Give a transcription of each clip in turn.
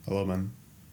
Hello, man.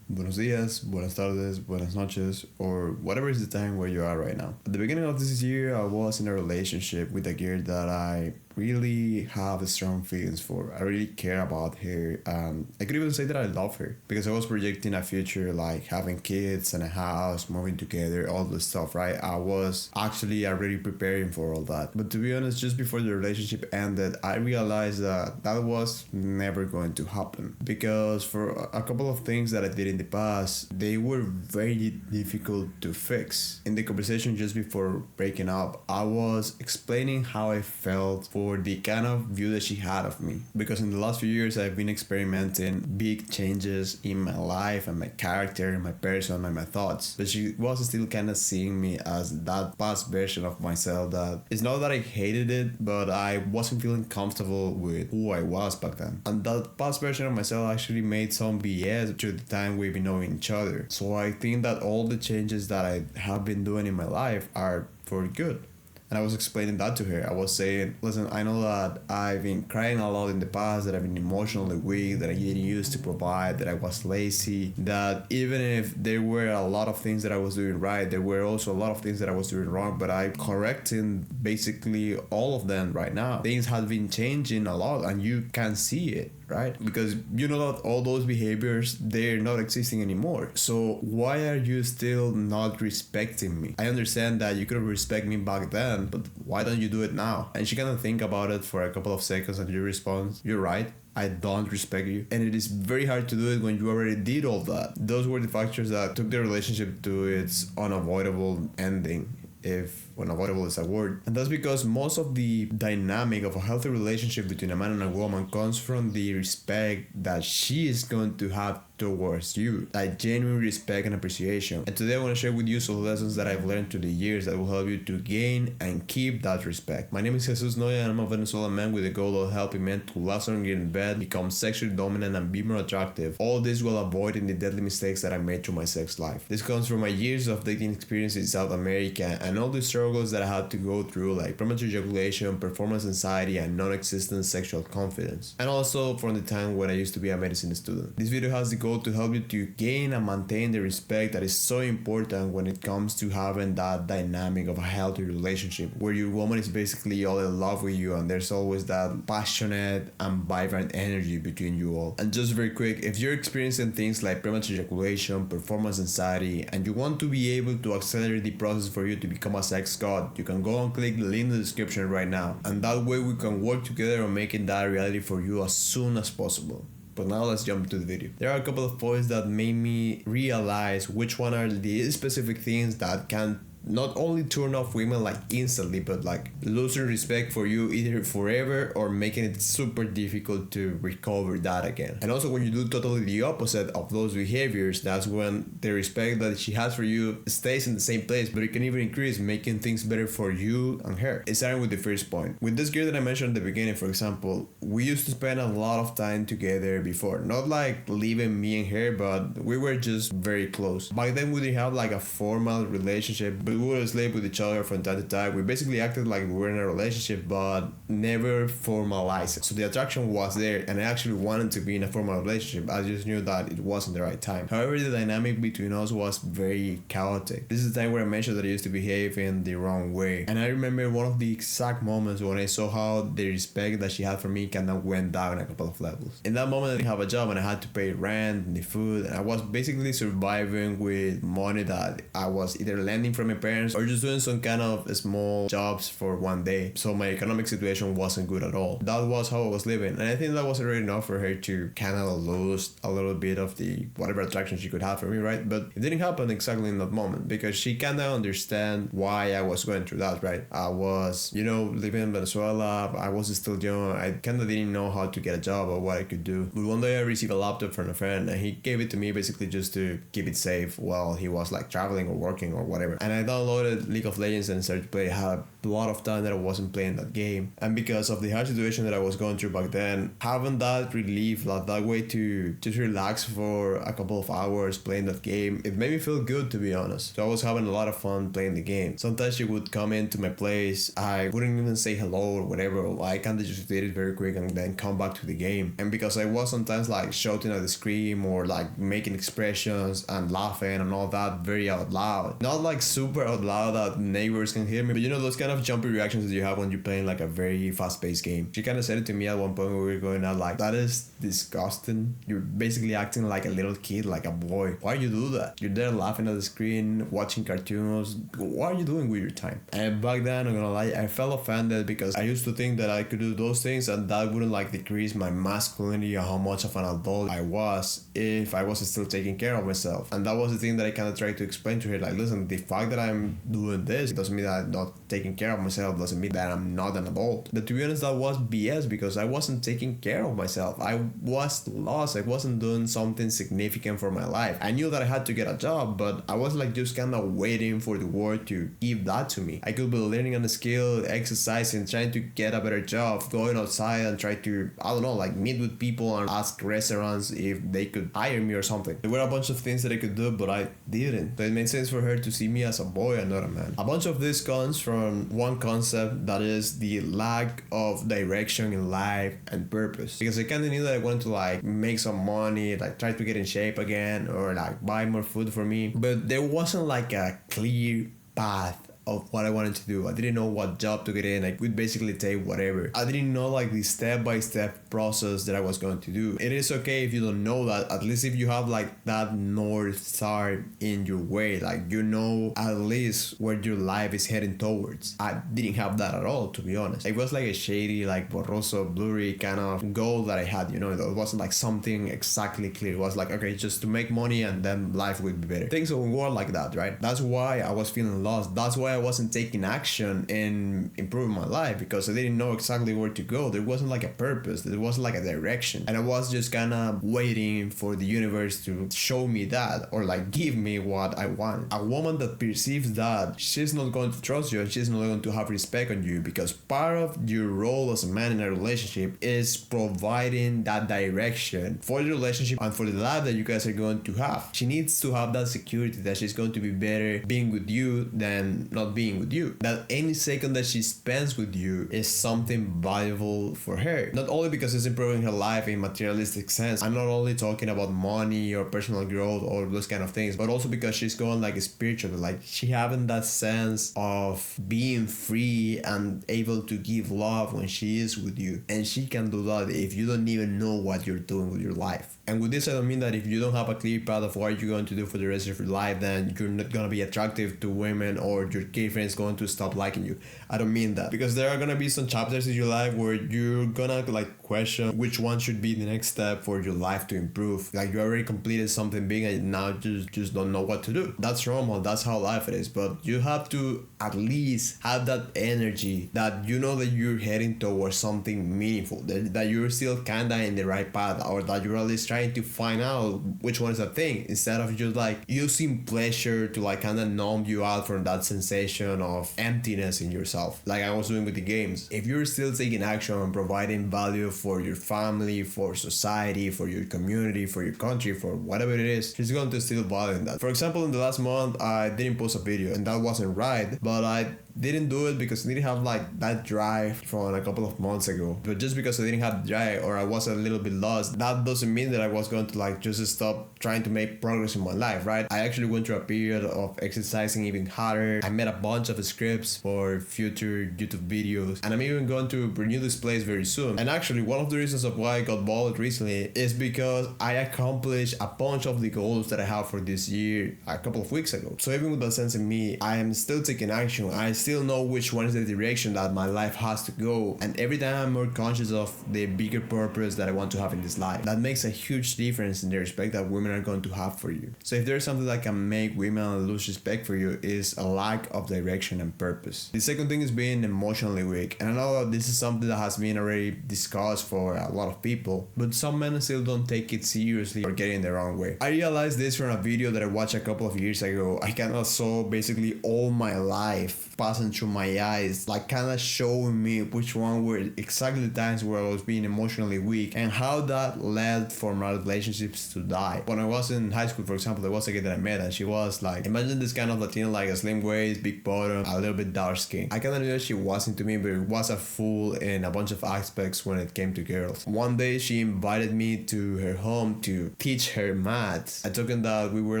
Buenos dias, buenas tardes, buenas noches, or whatever is the time where you are right now. At the beginning of this year, I was in a relationship with a girl that I really have strong feelings for. I really care about her. I could even say that I love her because I was projecting a future like having kids and a house, moving together, all this stuff, right? I was actually already preparing for all that. But to be honest, just before the relationship ended, I realized that that was never going to happen because for a couple of things that I did in the past, they were very difficult to fix. In the conversation just before breaking up, I was explaining how I felt for the kind of view that she had of me. Because in the last few years, I've been experimenting big changes in my life and my character and my person and my thoughts. But she was still kind of seeing me as that past version of myself that it's not that I hated it, but I wasn't feeling comfortable with who I was back then. And that past version of myself actually made some BS through the time we've been knowing each other. So I think that all the changes that I have been doing in my life are for good. And I was explaining that to her. I was saying, listen, I know that I've been crying a lot in the past, that I've been emotionally weak, that I didn't used to provide, that I was lazy, that even if there were a lot of things that I was doing right, there were also a lot of things that I was doing wrong, but I'm correcting basically all of them right now. Things have been changing a lot and you can see it, right? Because you know that all those behaviors, they're not existing anymore. So why are you still not respecting me? I understand that you could respect me back then, but why don't you do it now? And she kind of think about it for a couple of seconds and you respond, you're right. I don't respect you. And it is very hard to do it when you already did all that. Those were the factors that took the relationship to its unavoidable ending, if unavoidable is a word. And that's because most of the dynamic of a healthy relationship between a man and a woman comes from the respect that she is going to have towards you, like genuine respect and appreciation. And today I want to share with you some lessons that I've learned through the years that will help you to gain and keep that respect. My name is Jesus Noya and I'm a Venezuelan man with the goal of helping men to last longer in bed, become sexually dominant and be more attractive. All this while avoiding the deadly mistakes that I made through my sex life. This comes from my years of dating experience in South America and all the struggles that I had to go through, like premature ejaculation, performance anxiety, and non-existent sexual confidence. And also from the time when I used to be a medicine student. This video has the goal to help you to gain and maintain the respect that is so important when it comes to having that dynamic of a healthy relationship where your woman is basically all in love with you and there's always that passionate and vibrant energy between you all. And just very quick, if you're experiencing things like premature ejaculation, performance anxiety, and you want to be able to accelerate the process for you to become a sex god, you can go and click the link in the description right now. And that way we can work together on making that reality for you as soon as possible. But now let's jump into the video. There are a couple of points that made me realize which one are the specific things that can not only turn off women like instantly, but like losing respect for you either forever or making it super difficult to recover that again. And also when you do totally the opposite of those behaviors, that's when the respect that she has for you stays in the same place, but it can even increase, making things better for you and her. It's starting with the first point. With this girl that I mentioned at the beginning, for example, we used to spend a lot of time together before. Not like living me and her, but we were just very close. Back then we didn't have like a formal relationship, but we would sleep with each other from time to time. We basically acted like we were in a relationship, but never formalized it. So the attraction was there, and I actually wanted to be in a formal relationship. I just knew that it wasn't the right time. However, the dynamic between us was very chaotic. This is the time where I mentioned that I used to behave in the wrong way. And I remember one of the exact moments when I saw how the respect that she had for me kind of went down a couple of levels. In that moment, I didn't have a job and I had to pay rent and the food. And I was basically surviving with money that I was either lending from my parents or just doing some kind of small jobs for one day. So my economic situation wasn't good at all. That was how I was living. And I think that was already enough for her to kind of lose a little bit of the whatever attraction she could have for me, right? But it didn't happen exactly in that moment because she kind of understand why I was going through that, right? I was, living in Venezuela. I was still young. I kind of didn't know how to get a job or what I could do. But one day I received a laptop from a friend and he gave it to me basically just to keep it safe while he was like traveling or working or whatever. And I downloaded League of Legends and started to play. I had a lot of time that I wasn't playing that game. And because of the hard situation that I was going through back then, having that relief, that way to just relax for a couple of hours playing that game, it made me feel good, to be honest. So I was having a lot of fun playing the game. Sometimes she would come into my place, I wouldn't even say hello or whatever. I kind of just did it very quick and then come back to the game. And because I was sometimes like shouting at the screen or like making expressions and laughing and all that very out loud, not like super out loud that neighbors can hear me, but you know those kind of jumpy reactions that you have when you're playing like a very fast-paced game. She kind of said it to me at one point when we were going out, like, that is disgusting. You're basically acting like a little kid, like a boy. Why you do that? You're there laughing at the screen, watching cartoons. What are you doing with your time? And back then, I'm gonna lie, I felt offended because I used to think that I could do those things and that wouldn't like decrease my masculinity or how much of an adult I was if I wasn't still taking care of myself. And that was the thing that I kind of tried to explain to her, like, listen, the fact that I'm doing this doesn't mean that I'm not taking care of myself, doesn't mean that I'm not an adult. But to be honest, that was BS because I wasn't taking care of myself. I was lost. I wasn't doing something significant for my life. I knew that I had to get a job, but I was like just kind of waiting for the world to give that to me. I could be learning on a skill, exercising, trying to get a better job, going outside and try to, I don't know, like meet with people and ask restaurants if they could hire me or something. There were a bunch of things that I could do, but I didn't. So it made sense for her to see me as a boy and not a man. A bunch of this comes from one concept, that is the lack of direction in life and purpose. Because I kind of knew that I wanted to like make some money, like try to get in shape again, or like buy more food for me, but there wasn't like a clear path of what I wanted to do. I didn't know what job to get in. I would basically take whatever. I didn't know like the step-by-step process that I was going to do. It is okay if you don't know that, at least if you have like that North Star in your way, like you know at least where your life is heading towards. I didn't have that at all, to be honest. It was like a shady, like borroso, blurry kind of goal that I had, you know. It wasn't like something exactly clear. It was like, okay, just to make money and then life would be better. Things don't work like that, right? That's why I was feeling lost. That's why I wasn't taking action in improving my life, because I didn't know exactly where to go. There wasn't like a purpose. There wasn't like a direction. And I was just kind of waiting for the universe to show me that or like give me what I want. A woman that perceives that, she's not going to trust you and she's not going to have respect on you, because part of your role as a man in a relationship is providing that direction for the relationship and for the life that you guys are going to have. She needs to have that security that she's going to be better being with you than not being with you. That any second that she spends with you is something valuable for her. Not only because it's improving her life in materialistic sense. I'm not only talking about money or personal growth or those kind of things, but also because she's going like spiritual. Like she having that sense of being free and able to give love when she is with you. And she can do that if you don't even know what you're doing with your life. And with this, I don't mean that if you don't have a clear path of what you're going to do for the rest of your life, then you're not going to be attractive to women or your gay friends going to stop liking you. I don't mean that. Because there are going to be some chapters in your life where you're going to like question which one should be the next step for your life to improve. Like you already completed something big and now just don't know what to do. That's normal. That's how life it is. But you have to at least have that energy that you know that you're heading towards something meaningful, that you're still kind of in the right path, or that you're at least trying to find out which one is the thing, instead of just like using pleasure to like kind of numb you out from that sensation of emptiness in yourself, like I was doing with the games. If you're still taking action and providing value for your family, for society, for your community, for your country, for whatever it is, she's going to still value that. For example, in the last month, I didn't post a video, and that wasn't right, but I didn't do it because I didn't have like that drive from a couple of months ago. But just because I didn't have the drive or I was a little bit lost, that doesn't mean that I was going to like just stop trying to make progress in my life, right? I actually went through a period of exercising even harder. I made a bunch of scripts for future YouTube videos, and I'm even going to renew this place very soon. And actually, one of the reasons of why I got bald recently is because I accomplished a bunch of the goals that I have for this year a couple of weeks ago. So even with that sense in me, I am still taking action. I still know which one is the direction that my life has to go, and every time I'm more conscious of the bigger purpose that I want to have in this life. That makes a huge difference in the respect that women are going to have for you. So if there's something that can make women lose respect for you, is a lack of direction and purpose. The second thing is being emotionally weak, and I know this is something that has been already discussed for a lot of people, but some men still don't take it seriously or get in the wrong way. I realized this from a video that I watched a couple of years ago. I kind of saw basically all my life passing through my eyes, like kind of showing me which one were exactly the times where I was being emotionally weak and how that led for my relationships to die. When I was in high school, for example, there was a girl that I met and she was like, imagine this kind of Latina, like a slim waist, big bottom, a little bit dark skin. I kind of knew that she wasn't to me, but it was a fool in a bunch of aspects when it came to girls. One day she invited me to her home to teach her math. I told her that we were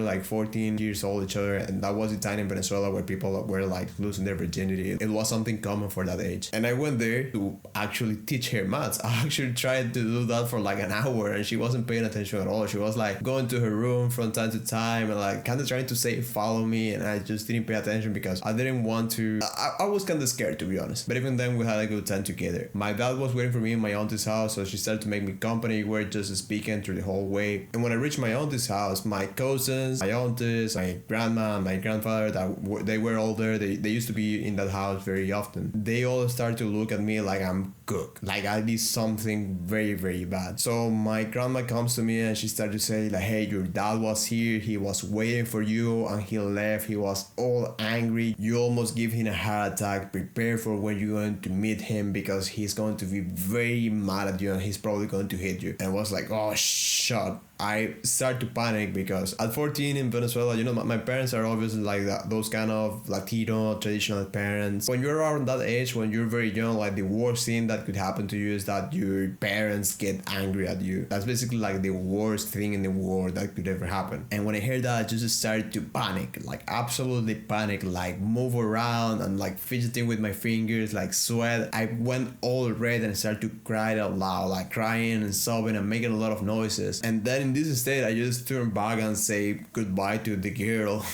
like 14 years old each other, and that was the time in Venezuela where people were like losing their virginity. It was something common for that age. And I went there to actually teach her maths. I actually tried to do that for like an hour and she wasn't paying attention at all. She was like going to her room from time to time and like kind of trying to say follow me, and I just didn't pay attention because I didn't want to. I was kind of scared, to be honest. But even then we had a good time together. My dad was waiting for me in my auntie's house, so she started to make me company. We were just speaking through the whole way. And when I reached my auntie's house, my cousins, my aunties, my grandma, and my grandfather, they were all there. They used to be in that house very often. They all started to look at me like I'm cooked, like I did something very, very bad. So my grandma comes to me and she started to say like, hey, your dad was here, he was waiting for you and he left. He was all angry. You almost give him a heart attack. Prepare for when you're going to meet him because he's going to be very mad at you and he's probably going to hit you. And I was like, oh shut. I start to panic because at 14 in Venezuela, you know, my parents are obviously like that, those kind of Latino traditional parents. When you're around that age, when you're very young, like the worst thing that could happen to you is that your parents get angry at you. That's basically like the worst thing in the world that could ever happen. And when I heard that, I just started to panic, like absolutely panic, like move around and like fidgeting with my fingers, like sweat. I went all red and started to cry out loud, like crying and sobbing and making a lot of noises. And then in this state, I just turned back and say goodbye to the girl.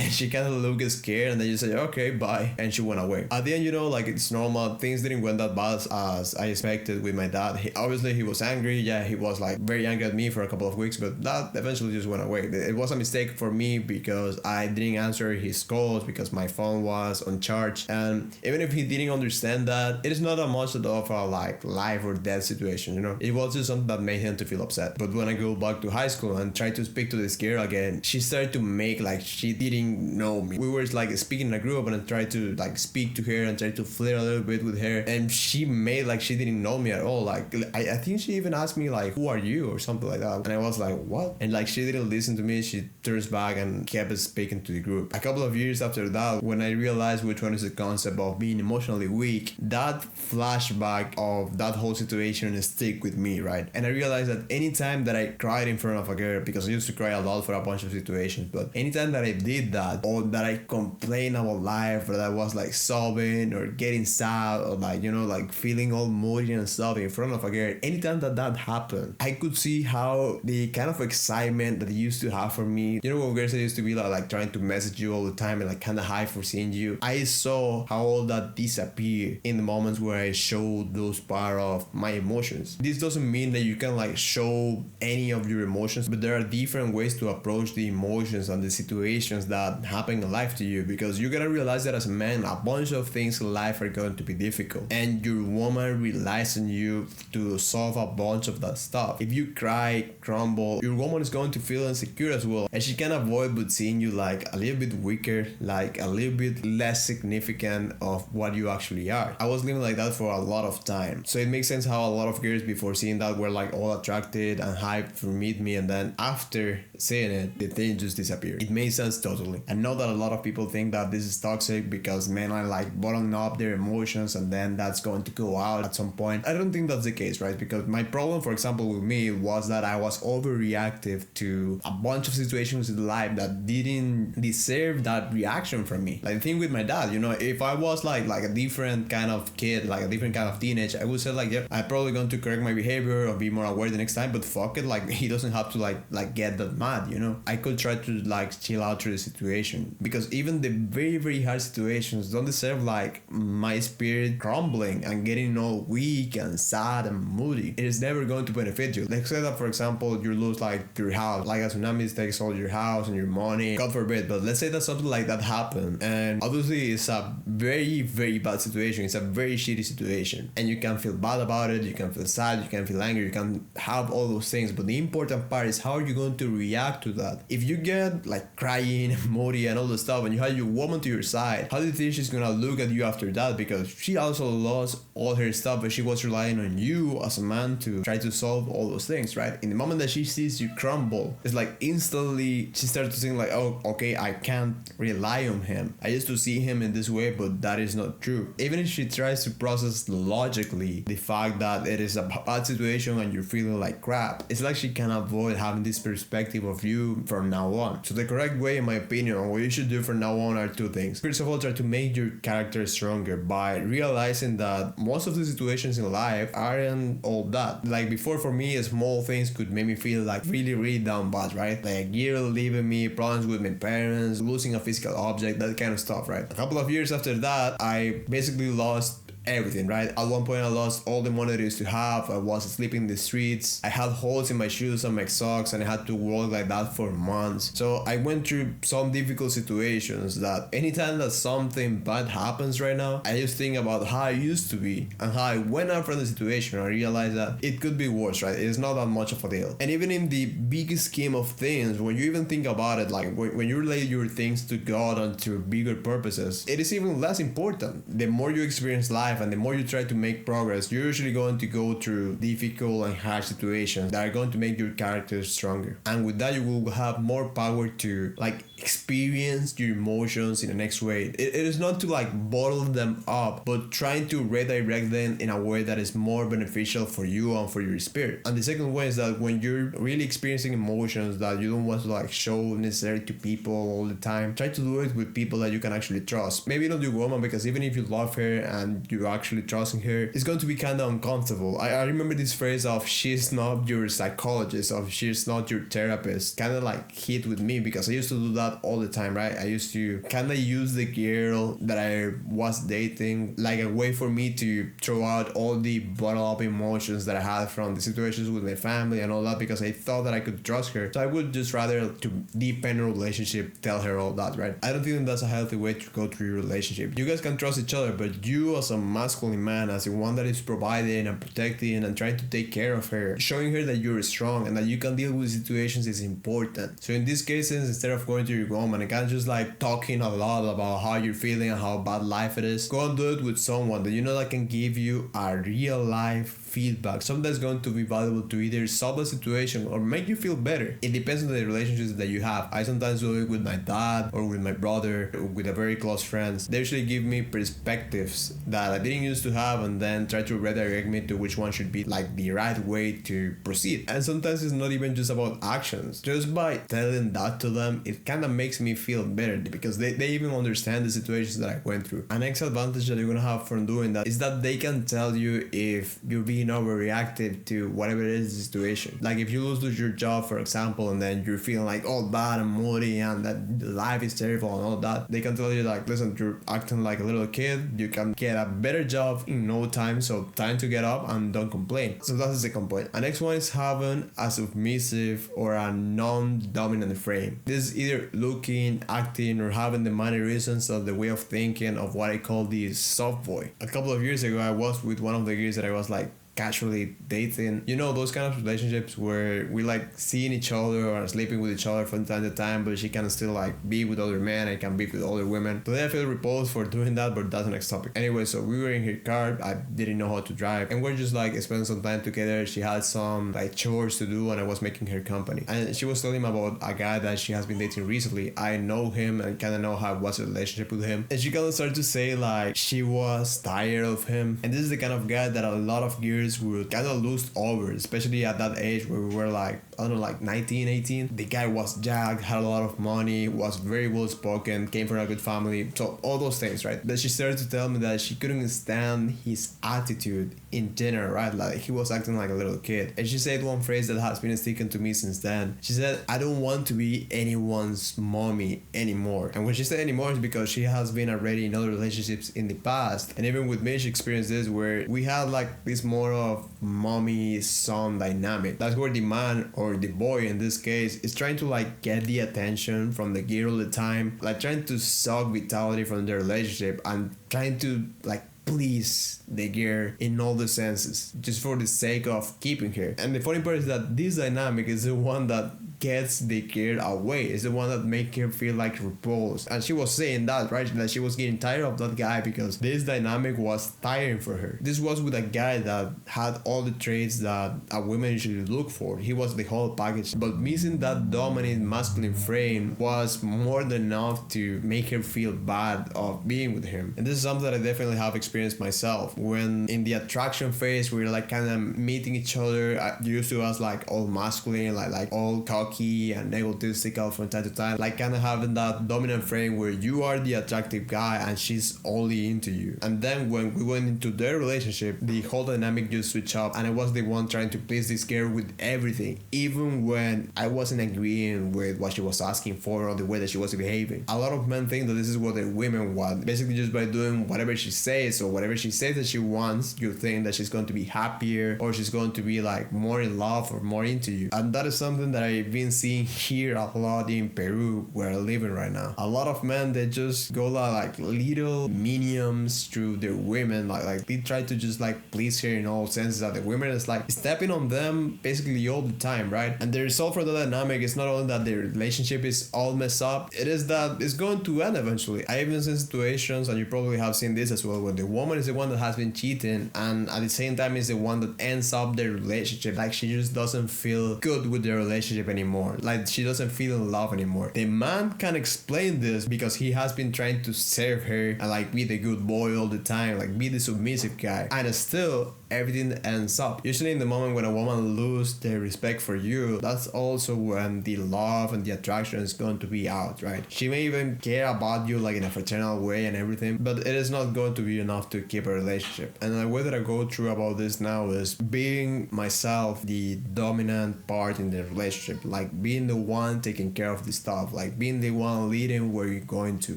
And she kind of looked scared and then just said, okay, bye. And she went away. At the end, you know, like it's normal. Things didn't went that bad as I expected with my dad. He was angry. Yeah, he was like very angry at me for a couple of weeks, but that eventually just went away. It was a mistake for me because I didn't answer his calls because my phone was on charge. And even if he didn't understand that, it is not that much of a like life or death situation, you know. It was just something that made him to feel upset. But when I go back to high school and try to speak to this girl again, she started to make like she didn't know me. We were like speaking in a group and I tried to like speak to her and try to flirt a little bit with her, and she made like she didn't know me at all. Like I think she even asked me like, who are you or something like that, and I was like, what? And like she didn't listen to me. She turns back and kept speaking to the group. A couple of years after that, when I realized which one is the concept of being emotionally weak, that flashback of that whole situation stick with me, right? And I realized that anytime that I cried in front of a girl, because I used to cry a lot for a bunch of situations, but anytime that I did that, or that I complained about life, or that I was like sobbing or getting sad or like, you know, like feeling all moody and stuff in front of a girl, anytime that happened, I could see how the kind of excitement that they used to have for me, you know, when girls used to be like trying to message you all the time and like kind of high for seeing you, I saw how all that disappeared in the moments where I showed those part of my emotions. This doesn't mean that you can like show any of your emotions, but there are different ways to approach the emotions and the situations that happen in life to you, because you gotta realize that as a man, a bunch of things in life are going to be difficult, and your woman relies on you to solve a bunch of that stuff. If you cry, crumble, your woman is going to feel insecure as well, and she can avoid but seeing you like a little bit weaker, like a little bit less significant of what you actually are. I was living like that for a lot of time, so it makes sense how a lot of girls before seeing that were like all attracted and hyped to meet me, and then after seeing it, the thing just disappeared. It made sense totally. I know that a lot of people think that this is toxic because men are like bottling up their emotions and then that's going to go out at some point. I don't think that's the case, right? Because my problem, for example, with me was that I was overreactive to a bunch of situations in life that didn't deserve that reaction from me. Like the thing with my dad, you know, if I was like a different kind of kid, like a different kind of teenage, I would say like, yeah, I'm probably going to correct my behavior or be more aware the next time, but fuck it, like he doesn't have to like get that mad, you know? I could try to like chill out through the situation, because even the very, very hard situations don't deserve like my spirit crumbling and getting all weak and sad and moody. It is never going to benefit you. Let's say that, for example, you lose like your house, like a tsunami takes all your house and your money, God forbid, but let's say that something like that happened, and obviously it's a very, very bad situation. It's a very shitty situation, and you can feel bad about it, you can feel sad, you can feel angry, you can have all those things, but the important part is how are you going to react to that. If you get like crying, moody and all the stuff, and you have your woman to your side, how do you think she's gonna look at you after that? Because she also lost all her stuff, but she was relying on you as a man to try to solve all those things, right? In the moment that she sees you crumble, it's like instantly she starts to think like, oh, okay, I can't rely on him. I used to see him in this way, but that is not true. Even if she tries to process logically the fact that it is a bad situation and you're feeling like crap, it's like she can avoid having this perspective of you from now on. So the correct way, in my opinion, what you should do from now on are two things. First of all, try to make your character stronger by realizing that most of the situations in life aren't all that. Like before, for me, small things could make me feel like really down bad, right? Like a girl leaving me, problems with my parents, losing a physical object, that kind of stuff, right? A couple of years after that, I basically lost everything, right? At one point I lost all the money I used to have. I was sleeping in the streets. I had holes in my shoes and my socks, and I had to walk like that for months. So I went through some difficult situations that anytime that something bad happens right now, I just think about how I used to be and how I went out from the situation. I realized that it could be worse, right? It's not that much of a deal. And even in the biggest scheme of things, when you even think about it, like when you relate your things to God and to bigger purposes, it is even less important. The more you experience life and the more you try to make progress, you're usually going to go through difficult and hard situations that are going to make your character stronger. And with that, you will have more power to like experience your emotions in the next way. It is not to like bottle them up, but trying to redirect them in a way that is more beneficial for you and for your spirit. And the second way is that when you're really experiencing emotions that you don't want to like show necessarily to people all the time, try to do it with people that you can actually trust. Maybe not your woman, because even if you love her and you actually trusting her, it's going to be kind of uncomfortable. I remember this phrase of she's not your psychologist, of she's not your therapist, kind of like hit with me, because I used to do that all the time, right? I used to kind of use the girl that I was dating like a way for me to throw out all the bottled up emotions that I had from the situations with my family and all that, because I thought that I could trust her. So I would just rather to deepen a relationship, tell her all that, right? I don't think that's a healthy way to go through your relationship. You guys can trust each other, but you as a masculine man, as the one that is providing and protecting and trying to take care of her, showing her that you're strong and that you can deal with situations is important. So in these cases, instead of going to your woman and kind of just like talking a lot about how you're feeling and how bad life it is, go and do it with someone that you know that can give you a real life feedback, something that's going to be valuable to either solve the situation or make you feel better. It depends on the relationships that you have. I sometimes do it with my dad or with my brother or with a very close friends. They usually give me perspectives that I didn't used to have, and then try to redirect me to which one should be like the right way to proceed. And sometimes it's not even just about actions. Just by telling that to them, it kind of makes me feel better, because they even understand the situations that I went through. An next advantage that you're gonna have from doing that is that they can tell you if you're being overreactive to whatever it is the situation. Like if you lose your job, for example, and then you're feeling like all bad and moody and that life is terrible and all that, they can tell you like, listen, you're acting like a little kid, you can get a better job in no time, so time to get up and don't complain. So that's the second point. The next one is having a submissive or a non-dominant frame. This is either looking, acting, or having the mannerisms of the way of thinking of what I call the soft boy. A couple of years ago, I was with one of the girls that I was like casually dating. You know, those kind of relationships where we like seeing each other or sleeping with each other from time to time, but she can still like be with other men, I can be with other women. Today I feel repulsed for doing that, but that's the next topic. Anyway, so we were in her car, I didn't know how to drive, and we're just like spending some time together. She had some like chores to do and I was making her company. And she was telling me about a guy that she has been dating recently. I know him and kind of know how was the relationship with him. And she kind of started to say like she was tired of him. And this is the kind of guy that a lot of girls would kind of lose over, especially at that age where we were like, I don't know, like 19, 18. The guy was jacked, had a lot of money, was very well spoken, came from a good family, so all those things, right? Then she started to tell me that she couldn't stand his attitude in general, right? Like he was acting like a little kid. And she said one phrase that has been sticking to me since then. She said, I don't want to be anyone's mommy anymore. And when she said anymore, it's because she has been already in other relationships in the past. And even with me, she experienced this where we had like this more of mommy son dynamic. That's where the man or the boy in this case is trying to like get the attention from the girl all the time, like trying to suck vitality from the relationship and trying to like please the girl in all the senses just for the sake of keeping her. And the funny part is that this dynamic is the one that gets the girl away. It's the one that make her feel like repulsed. And she was saying that, right? That she was getting tired of that guy because this dynamic was tiring for her. This was with a guy that had all the traits that a woman usually look for. He was the whole package. But missing that dominant masculine frame was more than enough to make her feel bad of being with him. And this is something that I definitely have experienced myself. When in the attraction phase, we're like kind of meeting each other. I used to us like all masculine, like all cocky and egotistical from time to time, like kind of having that dominant frame where you are the attractive guy and she's only into you. And then when we went into their relationship, the whole dynamic just switched up, and I was the one trying to please this girl with everything, even when I wasn't agreeing with what she was asking for or the way that she was behaving. A lot of men think that this is what the women want. Basically, just by doing whatever she says or whatever she says that she wants, you think that she's going to be happier or she's going to be like more in love or more into you. And that is something that I've been seeing here a lot in Peru, where I live in right now. A lot of men, they just go like little minions through their women, like they try to just like please her in all senses, that the women is like stepping on them basically all the time, right? And the result for the dynamic is not only that their relationship is all messed up, it is that it's going to end eventually. I even seen situations, and you probably have seen this as well, where the woman is the one that has been cheating and at the same time is the one that ends up their relationship. Like she just doesn't feel good with their relationship anymore. Like she doesn't feel in love anymore. The man can explain this because he has been trying to serve her and like be the good boy all the time, like be the submissive guy, and still everything ends up. Usually in the moment when a woman loses their respect for you, that's also when the love and the attraction is going to be out, right? She may even care about you like in a fraternal way and everything, but it is not going to be enough to keep a relationship. And the way that I go through about this now is being myself the dominant part in the relationship, like being the one taking care of the stuff, like being the one leading where you're going to,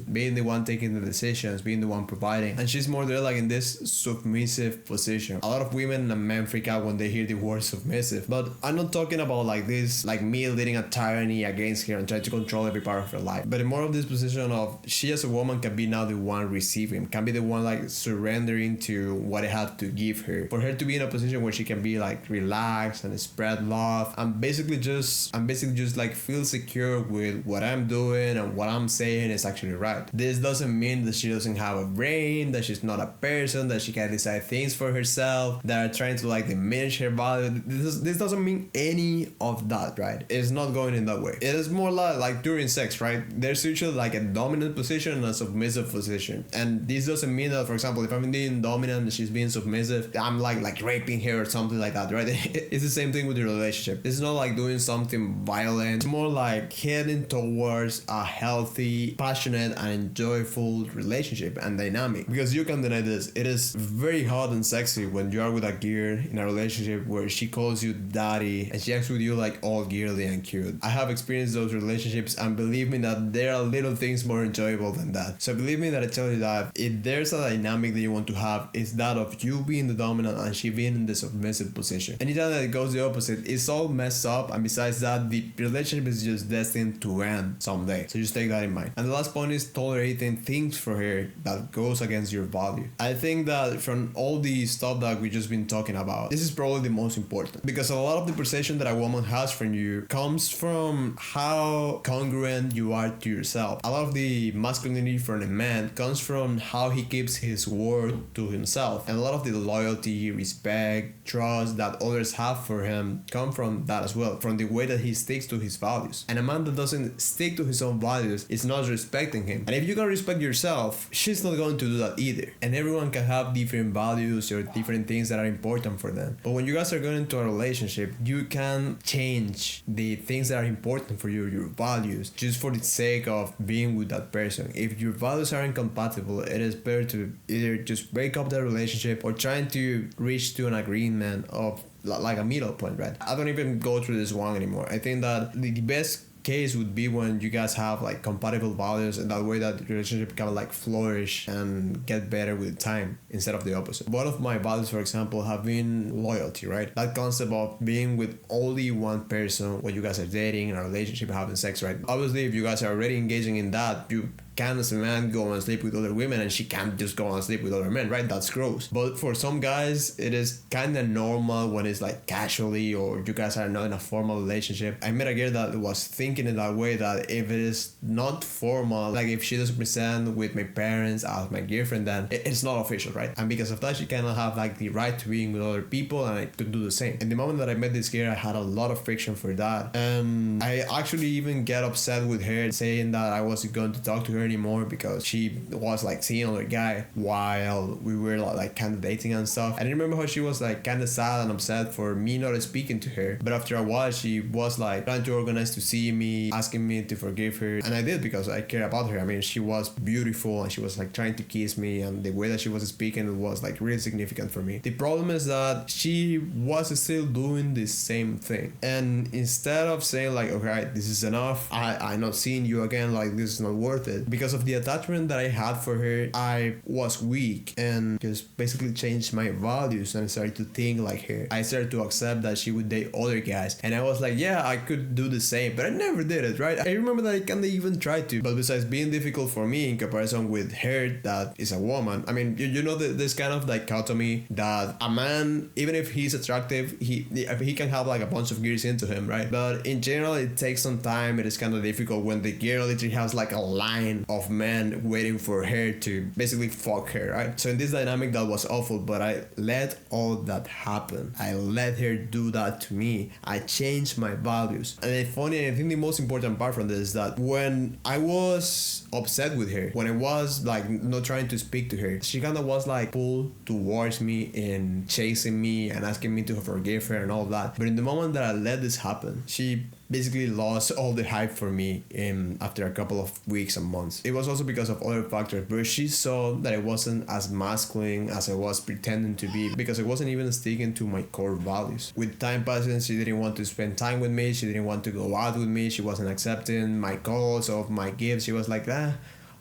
being the one taking the decisions, being the one providing. And she's more there like in this submissive position. A lot of women and men freak out when they hear the word submissive, but I'm not talking about like this, like me leading a tyranny against her and trying to control every part of her life, but more of this position of she as a woman can be now the one receiving, can be the one like surrendering to what I have to give her, for her to be in a position where she can be like relaxed and spread love and basically just like feel secure with what I'm doing and what I'm saying is actually right. This doesn't mean that she doesn't have a brain, that she's not a person, that she can decide things for herself, that are trying to like diminish her value. This doesn't mean any of that, right? It's not going in that way. It is more like during sex, right? There's usually like a dominant position and a submissive position, and this doesn't mean that, for example, if I'm being dominant and she's being submissive, I'm like raping her or something like that, right? It's the same thing with the relationship. It's not like doing something violent. It's more like heading towards a healthy, passionate, and joyful relationship and dynamic. Because you can deny this, it is very hot and sexy when you are with a girl in a relationship where she calls you daddy and she acts with you like all girly and cute. I have experienced those relationships, and believe me that there are little things more enjoyable than that. So believe me that I tell you that if there's a dynamic that you want to have, it's that of you being the dominant and she being in the submissive position. Anytime that it goes the opposite, it's all messed up, and besides that, the relationship is just destined to end someday. So just take that in mind. And the last point is tolerating things for her that goes against your value. I think that from all the stuff that we just been talking about, this is probably the most important, because a lot of the perception that a woman has from you comes from how congruent you are to yourself. A lot of the masculinity from a man comes from how he keeps his word to himself, and a lot of the loyalty, respect, trust that others have for him come from that as well, from the way that he sticks to his values. And a man that doesn't stick to his own values is not respecting him. And if you can respect yourself, she's not going to do that either. And everyone can have different values or different things that are important for them. But when you guys are going into a relationship, you can change the things that are important for you, your values, just for the sake of being with that person. If your values are incompatible, it is better to either just break up the relationship or trying to reach to an agreement of like a middle point, right? I don't even go through this one anymore. I think that the best case would be when you guys have like compatible values, and that way that the relationship can like flourish and get better with time instead of the opposite. One of my values, for example, have been loyalty, right? That concept of being with only one person when you guys are dating in a relationship, having sex, right? Obviously, if you guys are already engaging in that, you can as a man go and sleep with other women and she can't just go and sleep with other men, right? That's gross. But for some guys, it is kind of normal when it's like casually or you guys are not in a formal relationship. I met a girl that was thinking in that way, that if it is not formal, like if she doesn't present with my parents as my girlfriend, then it's not official, right? And because of that, she cannot have like the right to being with other people, and I could do the same. In the moment that I met this girl, I had a lot of friction for that. I actually even get upset with her, saying that I wasn't going to talk to her anymore because she was like seeing another guy while we were like kind of dating and stuff. And I remember how she was like kind of sad and upset for me not speaking to her. But after a while, she was like trying to organize to see me, asking me to forgive her, and I did because I care about her. I mean, she was beautiful and she was like trying to kiss me, and the way that she was speaking was like really significant for me. The problem is that she was still doing the same thing, and instead of saying like, okay, this is enough, I'm not seeing you again, like this is not worth it, because of the attachment that I had for her, I was weak and just basically changed my values, and I started to think like her. I started to accept that she would date other guys, and I was like, yeah, I could do the same, but I never did it, right? I remember that I kinda even tried to, but besides being difficult for me in comparison with her that is a woman, I mean, you know, this kind of dichotomy that a man, even if he's attractive, he can have like a bunch of gears into him, right? But in general, it takes some time. It is kind of difficult when the girl literally has like a line of men waiting for her to basically fuck her, right? So in this dynamic, that was awful, but I let all that happen. I let her do that to me. I changed my values. And it's funny, I think the most important part from this is that when I was upset with her, when I was like not trying to speak to her, she kind of was like pulled towards me and chasing me and asking me to forgive her and all that. But in the moment that I let this happen, she basically lost all the hype for me after a couple of weeks and months. It was also because of other factors, but she saw that I wasn't as masculine as I was pretending to be, because I wasn't even sticking to my core values. With time passing, she didn't want to spend time with me, she didn't want to go out with me, she wasn't accepting my calls or my gifts. She was like,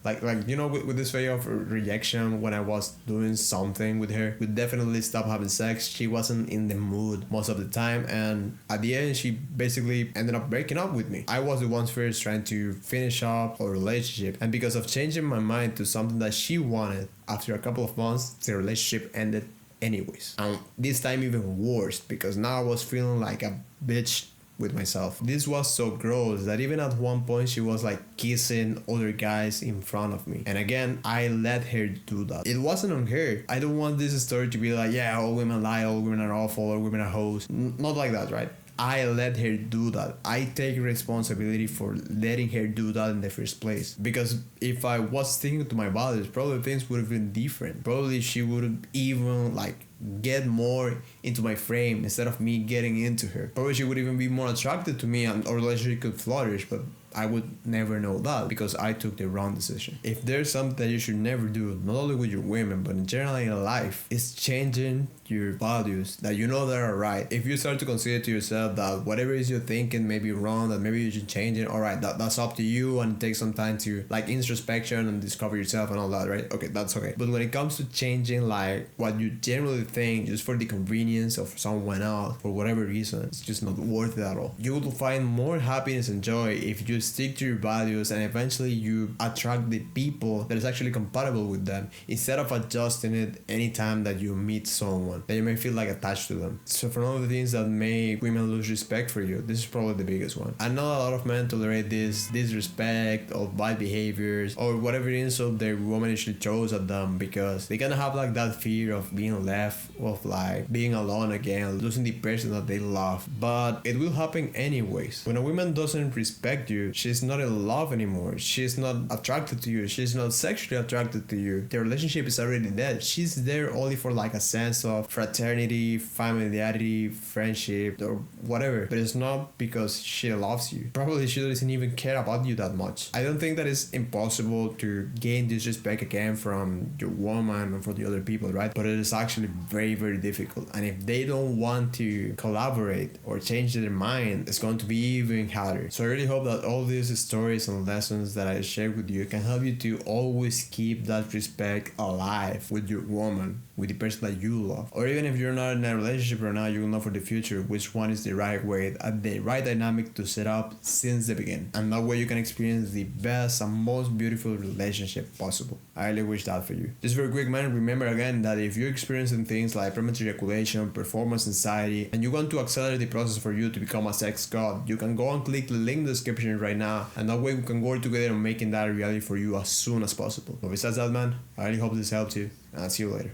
like you know, with this way of rejection when I was doing something with her. We definitely stopped having sex. She wasn't in the mood most of the time, and at the end she basically ended up breaking up with me. I was the one first trying to finish up our relationship, and because of changing my mind to something that she wanted, after a couple of months the relationship ended anyways. And this time even worse, because now I was feeling like a bitch with myself. This was so gross that even at one point she was like kissing other guys in front of me. And again, I let her do that. It wasn't on her. I don't want this story to be like, yeah, all women lie, all women are awful, all women are hoes. Not like that, right? I let her do that. I take responsibility for letting her do that in the first place. Because if I was sticking to my values, probably things would have been different. Probably she would even like get more into my frame instead of me getting into her. Probably she would even be more attracted to me and our relationship could flourish, but I would never know that because I took the wrong decision. If there's something that you should never do, not only with your women, but in general in life, is changing your values that you know that are right. If you start to consider to yourself that whatever is you're thinking may be wrong, that maybe you should change it, alright, that's up to you, and take some time to like introspection and discover yourself and all that, right? Okay, that's okay. But when it comes to changing like what you generally think just for the convenience of someone else, for whatever reason, it's just not worth it at all. You will find more happiness and joy if you stick to your values, and eventually you attract the people that is actually compatible with them, instead of adjusting it anytime that you meet someone that you may feel like attached to them. So for all of the things that make women lose respect for you, this is probably the biggest one. I know a lot of men tolerate this disrespect or bad behaviors or whatever insult their woman actually throws at them, because they kind of have like that fear of being left, of like being alone again, losing the person that they love. But it will happen anyways. When a woman doesn't respect you, she's not in love anymore. She's not attracted to you. She's not sexually attracted to you. The relationship is already dead. She's there only for like a sense of fraternity, familiarity, friendship, or whatever. But it's not because she loves you. Probably she doesn't even care about you that much. I don't think that it's impossible to gain disrespect again from your woman or for the other people, right? But it is actually very, very difficult. And if they don't want to collaborate or change their mind, it's going to be even harder. So I really hope that all all these stories and lessons that I share with you can help you to always keep that respect alive with your woman, with the person that you love. Or even if you're not in a relationship right now, you will know for the future which one is the right way, the right dynamic to set up since the beginning. And that way you can experience the best and most beautiful relationship possible. I really wish that for you. Just very quick, man, remember again that if you're experiencing things like premature ejaculation, performance anxiety, and you want to accelerate the process for you to become a sex god, you can go and click the link in the description right now, and that way we can work together on making that a reality for you as soon as possible. But besides that, man, I really hope this helped you, and I'll see you later.